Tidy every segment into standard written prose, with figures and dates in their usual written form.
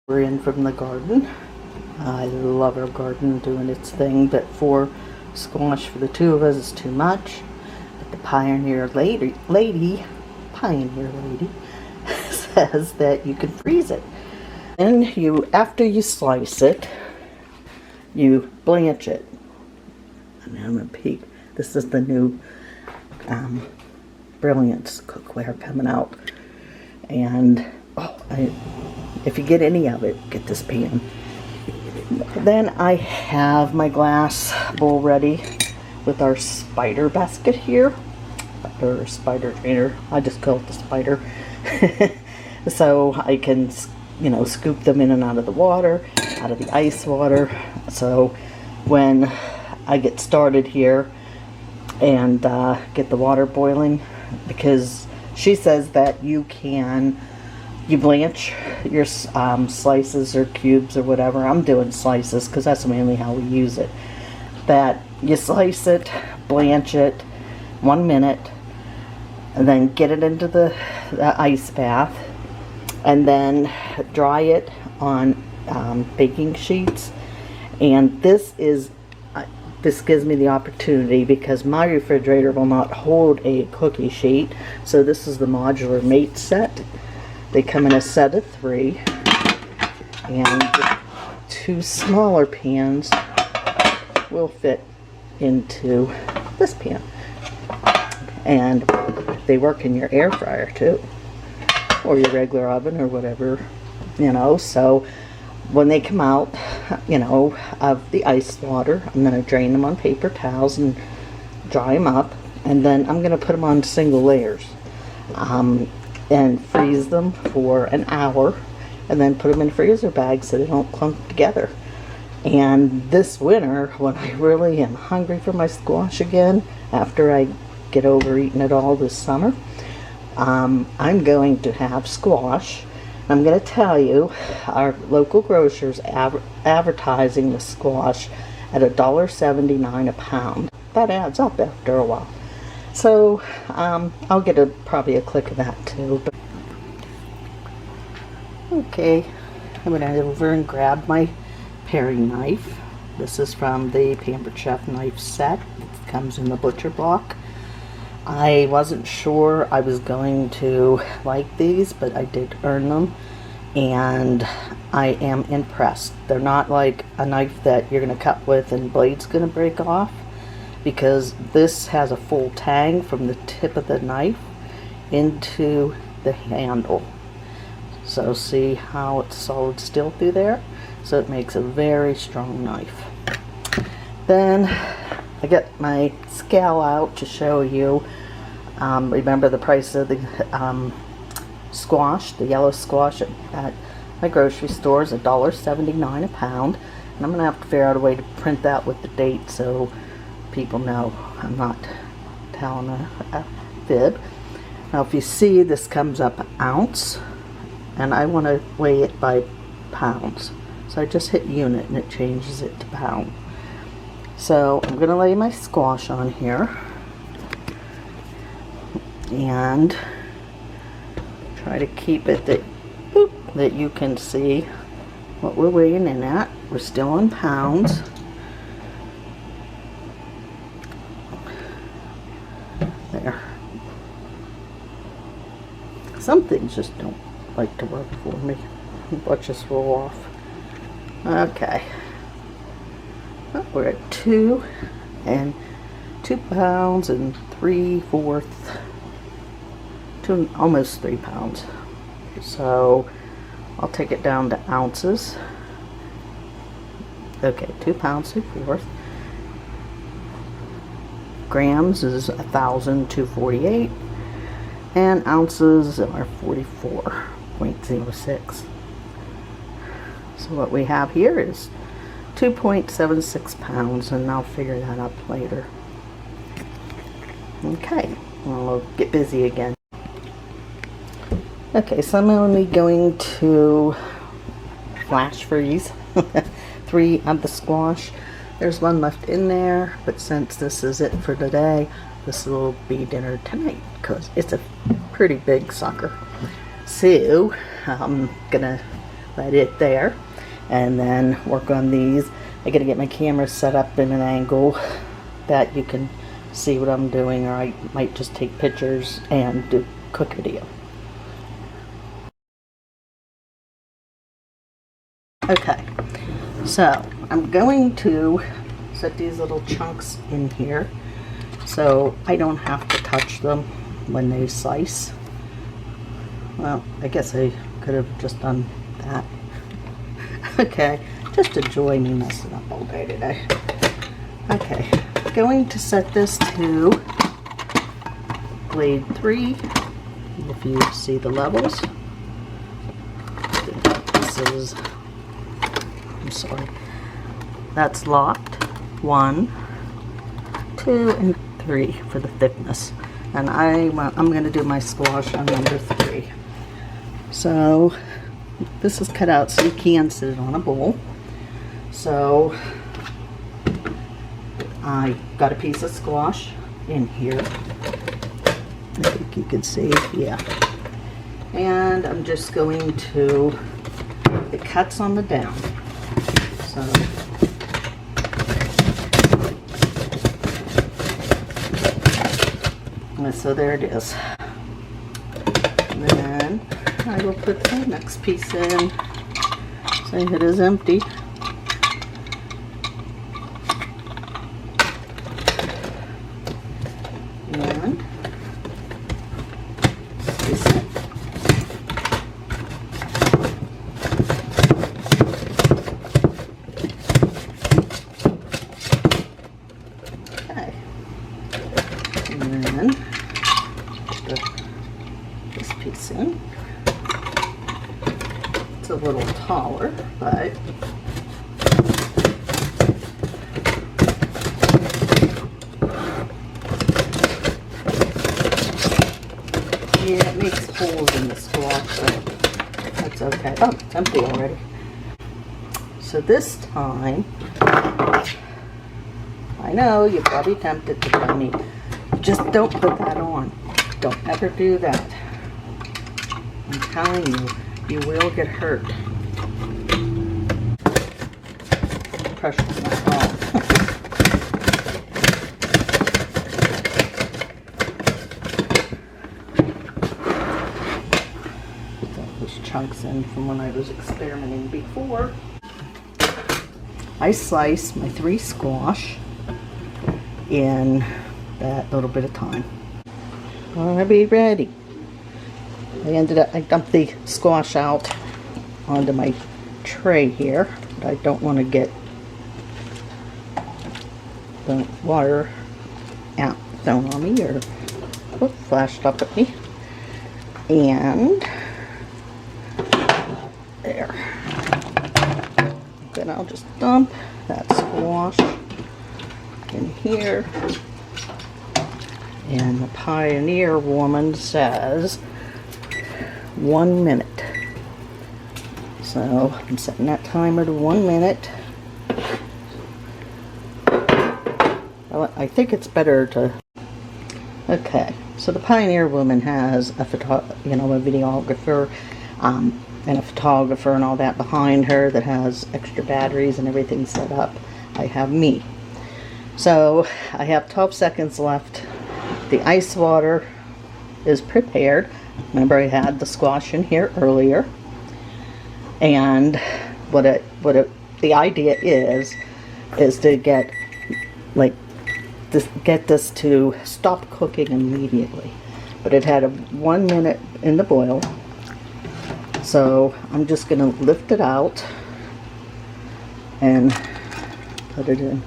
We're in from the garden. I love our garden doing its thing, but for squash for the two of us is too much. But the pioneer lady says that you can freeze it. And after you slice it, you blanch it. And I'm gonna peek. This is the new Brillance cookware coming out. And if you get any of it, get this pan. Then I have my glass bowl ready with our spider basket here, or spider drainer. I just call it the spider. So I can, scoop them in and out of the water, out of the ice water. So when I get started here and get the water boiling, because she says that you blanch your slices or cubes or whatever. I'm doing slices because that's mainly how we use it. That you slice it, blanch it 1 minute, and then get it into the ice bath, and then dry it on baking sheets. And this gives me the opportunity, because my refrigerator will not hold a cookie sheet. So this is the Modular Mate set. They come in a set of 3, and 2 smaller pans will fit into this pan. And they work in your air fryer too, or your regular oven or whatever, so when they come out, of the ice water, I'm going to drain them on paper towels and dry them up, and then I'm going to put them on single layers. And freeze them for an hour, and then put them in freezer bags so they don't clump together. And this winter, when I really am hungry for my squash again, after I get over eating it all this summer, I'm going to have squash. I'm going to tell you, our local grocer's advertising the squash at $1.79 a pound. That adds up after a while. So I'll get probably a click of that too. Okay, I went over and grabbed my paring knife. This is from the Pampered Chef knife set. It comes in the butcher block. I wasn't sure I was going to like these, but I did earn them, and I am impressed. They're not like a knife that you're going to cut with and blade's going to break off, because this has a full tang from the tip of the knife into the handle. So see how it's solid steel through there? So it makes a very strong knife. Then I get my scale out to show you. Remember the price of the squash, the yellow squash at my grocery store is $1.79 a pound. And I'm going to have to figure out a way to print that with the date so people know I'm not telling a fib. Now if you see, this comes up an ounce, and I want to weigh it by pounds. So I just hit unit and it changes it to pound. So I'm going to lay my squash on here and try to keep it that you can see what we're weighing in at. We're still in pounds. There. Some things just don't like to work for me. Let's just roll off. Okay. Well, we're at 2 pounds and 3/4, almost 3 pounds. So I'll take it down to ounces. Okay, 2 pounds 3/4. Grams is 1,248, and ounces are 44.06. So what we have here is 2.76 pounds, and I'll figure that up later. Okay, well, we'll get busy again. Okay, so I'm only going to flash freeze 3 of the squash. There's 1 left in there, but since this is it for today, this will be dinner tonight, because it's a pretty big sucker. So I'm gonna let it there, and then work on these. I gotta get my camera set up in an angle that you can see what I'm doing, or I might just take pictures and do cook video. Okay, so I'm going to set these little chunks in here so I don't have to touch them when they slice. Well, I guess I could have just done that. Okay, just enjoy me messing up all day today. Okay, going to set this to blade 3, if you see the levels. This is, I'm sorry, that's locked. 1, 2, and 3 for the thickness. And I'm going to do my squash on number 3. So this is cut out so you can sit it on a bowl. So I got a piece of squash in here. I think you can see, yeah. And I'm just going to, it cuts on the down. So there it is. And then I will put the next piece in. So it is empty. And place it. Okay. And then this piece in. It's a little taller, but yeah, it makes holes in the squash, but that's okay. Oh, it's empty already. So this time, I know you're probably tempted to tell me, just don't put that on. Don't ever do that. I'm telling you, you will get hurt. Pressure's not on. Got those chunks in from when I was experimenting before. I sliced my 3 squash in that little bit of time. I'll be ready. I dumped the squash out onto my tray here, but I don't want to get the water out thrown on me or flashed up at me. And there. Then I'll just dump that squash in here. And the Pioneer woman says 1 minute. So I'm setting that timer to 1 minute. I think it's better to. Okay, so the Pioneer woman has a videographer and a photographer and all that behind her that has extra batteries and everything set up. I have me. So I have 12 seconds left. The ice water is prepared. Remember, I had the squash in here earlier. And the idea is to get this to stop cooking immediately. But it had a 1 minute in the boil. So I'm just gonna lift it out and put it in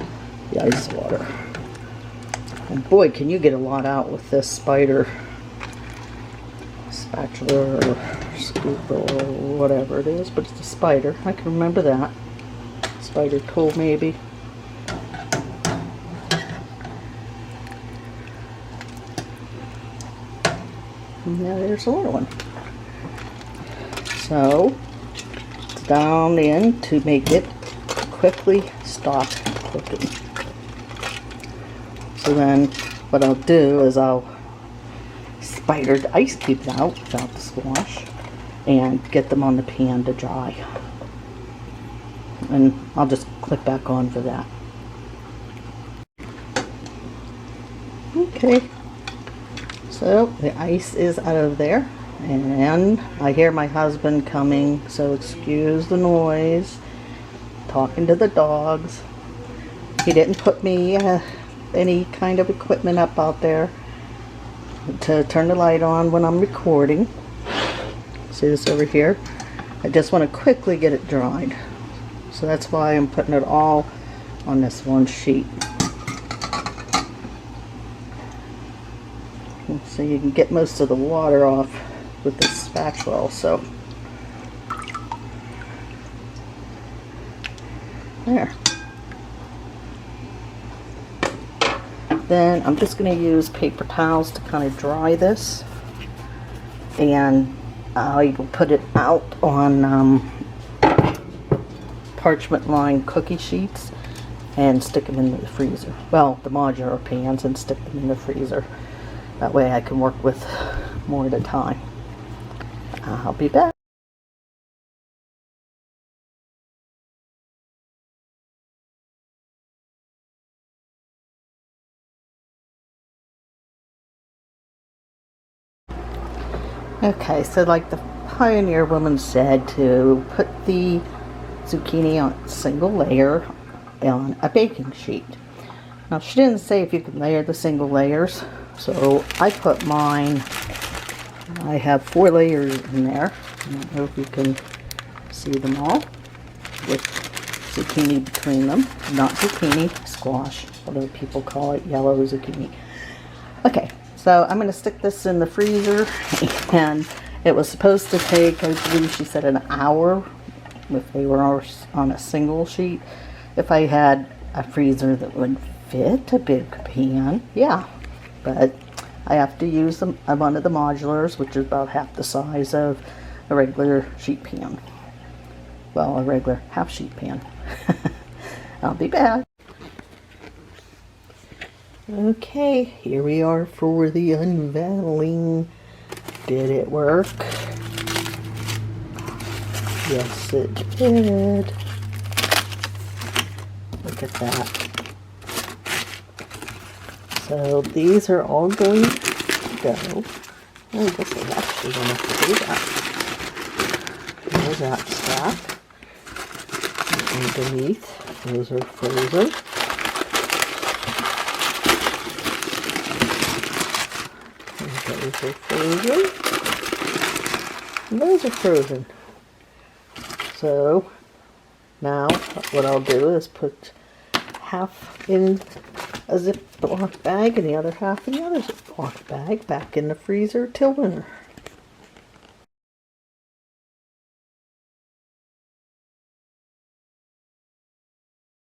the ice water. And boy, can you get a lot out with this spider spatula or scoop or whatever it is, but it's a spider. I can remember that. Spider tool, maybe. And now there's a little one. So, down in to make it quickly stop cooking. So then what I'll do is I'll spider the ice cubes out without the squash and get them on the pan to dry. and I'll just click back on for that. Okay, so the ice is out of there, and I hear my husband coming, so excuse the noise, talking to the dogs. He didn't put me any kind of equipment up out there to turn the light on when I'm recording. See this over here? I just want to quickly get it dried. So that's why I'm putting it all on this one sheet. So you can get most of the water off with this spatula also. There. Then I'm just going to use paper towels to kind of dry this, and I will put it out on parchment lined cookie sheets and stick them in the freezer. Well, the modular pans, and stick them in the freezer. That way I can work with more at a time. I'll be back. Okay, so like the Pioneer woman said, to put the zucchini on a single layer on a baking sheet. Now she didn't say if you could layer the single layers, so I put mine, I have 4 layers in there. I don't know if you can see them all, with zucchini between them. Not zucchini, squash, although people call it yellow zucchini. Okay, so I'm going to stick this in the freezer, and it was supposed to take, I believe she said, an hour if they were on a single sheet. If I had a freezer that would fit a big pan, yeah, but I have to use one of the modulars, which is about half the size of a regular sheet pan. Well, a regular half sheet pan. I'll be back. Okay, here we are for the unveiling. Did it work? Yes, it did. Look at that. So these are all going to go. Oh, I guess I actually don't have to do that. There's that stack. Underneath, those are frozen. Those are frozen. And those are frozen. So now what I'll do is put half in a Ziploc bag and the other half in the other Ziploc bag back in the freezer till winter.